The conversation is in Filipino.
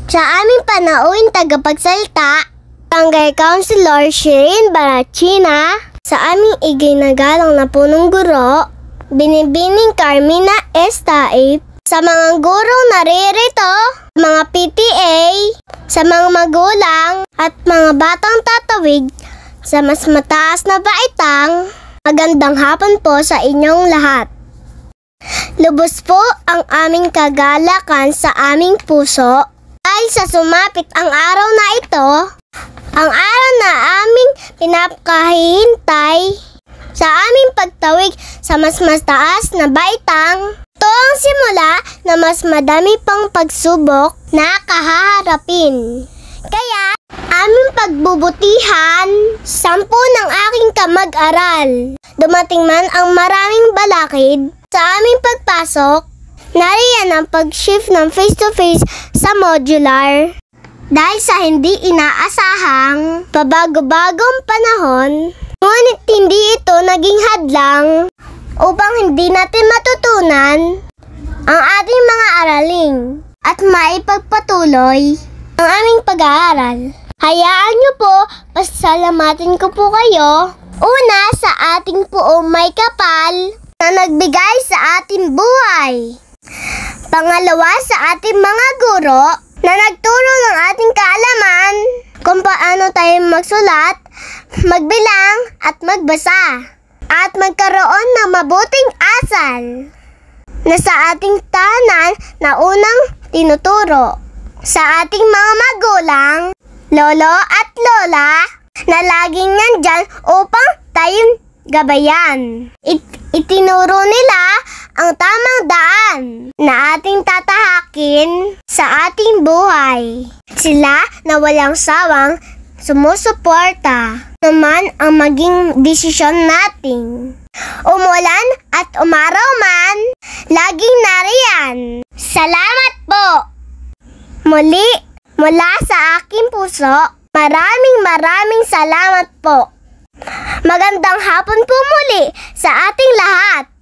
Sa aming panauhin tagapagsalita, Barangay Councilor Shirin Barachina, sa aming iginagalang na punong guro, Binibining Carmina Estaip, sa mga gurong naririto, mga PTA, sa mga magulang at mga batang tatawid sa mas mataas na baitang, magandang hapon po sa inyong lahat. Lubos po ang aming kagalakan sa aming puso dahil sa sumapit ang araw na ito, ang araw na aming pinapakahihintay sa aming pagtawid sa mas mataas na baitang. Ito ang simula na mas madami pang pagsubok na kahaharapin. Kaya, aming pagbubutihan, 10 ng aking kamag-aral. Dumating man ang maraming balakid sa aming pagpasok, nariyan ang pag-shift ng face-to-face sa modular. Dahil sa hindi inaasahang pabago-bagong panahon, ngunit hindi ito naging hadlang upang hindi natin matutunan ang ating mga araling at maipagpatuloy ang aming pag-aaral. Hayaan niyo po, pasalamatin ko po kayo. Una, sa ating Poong May Kapal na nagbigay sa ating buhay. Pangalawa, sa ating mga guro na nagturo ng ating kaalaman kung paano tayo magsulat, magbilang at magbasa. At magkaroon ng mabuting asal na sa ating tahanan na unang tinuturo. Sa ating mga magulang, lolo at lola na laging nandyan upang tayong gabayan. Itinuro nila ang tamang daan na ating tatahakin sa ating buhay. Sila na walang sawang sumusuporta naman ang maging desisyon natin. Umulan at umaraw man, laging nariyan. Salamat po! Muli, mula sa aking puso, maraming salamat po. Magandang hapon po muli sa ating lahat.